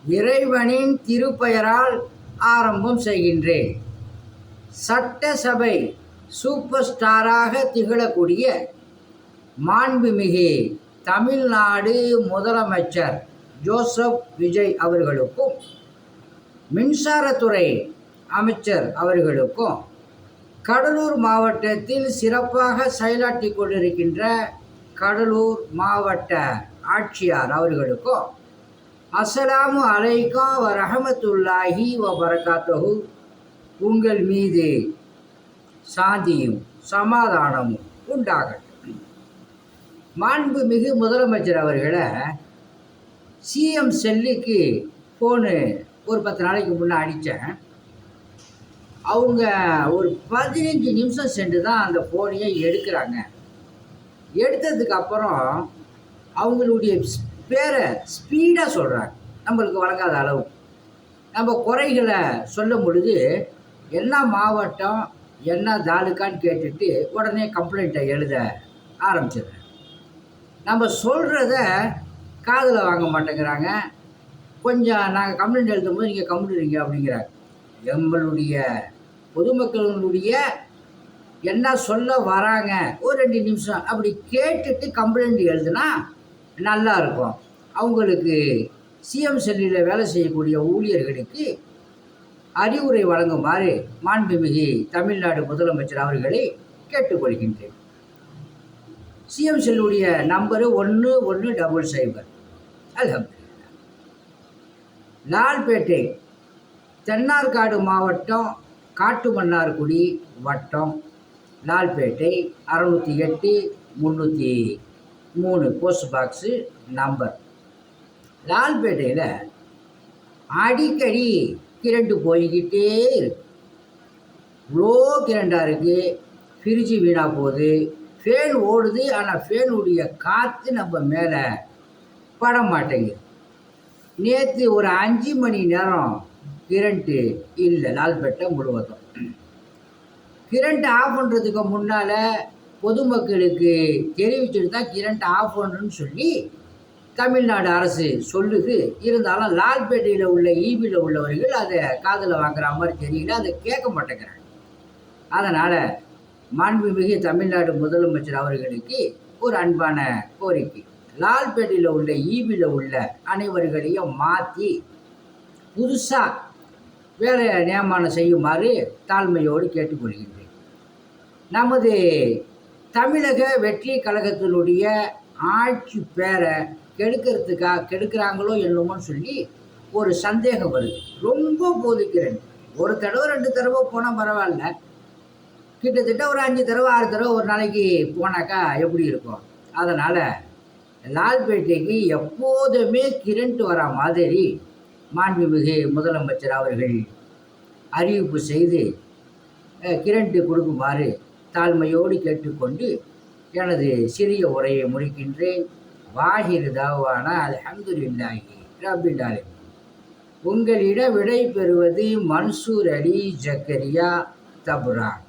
இறைவனின் திருப்பெயரால் ஆரம்பம் செய்கின்றேன். சட்டசபை சூப்பர் ஸ்டாராக திகழக்கூடிய மாண்புமிகு தமிழ்நாடு முதலமைச்சர் ஜோசப் விஜய் அவர்களுக்கும், மின்சாரத்துறை அமைச்சர் அவர்களுக்கும், கடலூர் மாவட்டத்தில் சிறப்பாக செயலாற்றி கொண்டிருக்கின்ற கடலூர் மாவட்ட ஆட்சியார் அவர்களுக்கும் அஸ்ஸலாமு அலைக்கும் வ ரஹமத்துல்லாஹி வ பரகாத்துஹு, உங்கள் மீது சாந்தியும் சமாதானமும் உண்டாகட்டும். மாண்புமிகு முதலமைச்சர் அவர்களை சிஎம் செல்லுக்கு ஃபோனு ஒரு 10 நாளைக்கு முன்னே அடித்தேன். அவங்க ஒரு 15 நிமிஷம் சென்று தான் அந்த ஃபோனையே எடுக்கிறாங்க. எடுத்ததுக்கு அப்புறம் அவங்களுடைய பேரை ஸ்பீடாக சொல்கிறாங்க, நம்மளுக்கு வழங்காத அளவு. நம்ம குறைகளை சொல்லும் பொழுது என்ன மாவட்டம் என்ன தாலுக்கான்னு கேட்டுட்டு உடனே கம்ப்ளைண்ட்டை எழுத ஆரம்பிச்சிடுறேன். நம்ம சொல்கிறத காதில் வாங்க மாட்டேங்கிறாங்க. கொஞ்சம் நாங்கள் கம்ப்ளைண்ட் எழுதும்போது நீங்கள் கம்ப்ளைண்ட் அப்படிங்கிறாங்க. எங்களுடைய பொதுமக்களுடைய என்ன சொல்ல வராங்க ஒரு 2 நிமிஷம் அப்படி கேட்டுட்டு கம்ப்ளைண்ட் எழுதுனா நல்லா இருக்கும். அவங்களுக்கு சிஎம் செல்லில் வேலை செய்யக்கூடிய ஊழியர்களுக்கு அறிவுரை வழங்குமாறு மாண்புமிகு தமிழ்நாடு முதலமைச்சர் அவர்களை கேட்டுக்கொள்கின்றேன். சிஎம் செல்லுடைய நம்பரு 1100. அல்ஹம்துலில்லாஹ். லால்பேட்டை தென்னார்காடு மாவட்டம் காட்டுமன்னார்குடி வட்டம் லால்பேட்டை 608 303 போஸ்ட் பாக்ஸு நம்பர். லால்பேட்டையில் அடிக்கடி கிரண்டு போய்கிட்டே இருக்கு. இவ்வளோ கிரண்டாக இருக்குது. ஃப்ரிட்ஜு வீணாக போகுது, ஃபேன் ஓடுது, ஆனால் ஃபேனுடைய காற்று நம்ம மேலே பட மாட்டேங்குது. நேற்று ஒரு 5 மணி நேரம் கிரண்ட்டு இல்லை லால்பேட்டை முழுவதும். கிரண்ட் ஆஃப் பண்ணுறதுக்கு முன்னால் பொதுமக்களுக்கு தெரிவிச்சுட்டு தான் கிரண்ட் ஆஃப் பண்ணுன்னு சொல்லி தமிழ்நாடு அரசு சொல்லுது. இருந்தாலும் லால்பேட்டையில் உள்ள ஈபியில் உள்ளவர்கள் அதை காதில் வாங்குற மாதிரி தெரியல, அதை கேட்க மாட்டேங்கிறாங்க. அதனால் மாண்புமிகு தமிழ்நாடு முதலமைச்சர் அவர்களுக்கு ஒரு அன்பான கோரிக்கை, லால்பேட்டையில் உள்ள ஈபியில் உள்ள அனைவர்களையும் மாற்றி புதுசாக வேலை நியமனம் செய்யுமாறு தாழ்மையோடு கேட்டுக்கொள்கின்றேன். நமது தமிழக வெற்றி கழகத்தினுடைய ஆட்சி பேரை கெடுக்கிறாங்களோ என்னமோன்னு சொல்லி ஒரு சந்தேகம் வருது. ரொம்ப போதிக்கிறேன். ஒரு தடவை 2 தடவை போனால் பரவாயில்ல, கிட்டத்தட்ட ஒரு 5 தடவை 6 தடவை ஒரு நாளைக்கு போனாக்கா எப்படி இருக்கும்? அதனால் லால்பேட்டைக்கு எப்போதுமே கிரண்ட் வர மாதிரி மாண்புமிகு முதலமைச்சர் அவர்கள் அறிவிப்பு செய்து கிரண்ட்டு கொடுக்குமாறு தாழ்மையோடு கேட்டுக்கொண்டு எனது சிறிய உரையை முடிக்கின்றேன். வாஹிர் தாவான அல்ஹம்துலில்லாஹி ரப்பில் ஆலமீன். உங்களிடம் விடை பெறுவது மன்சூர் அலி ஜக்கரியா தபுரான்.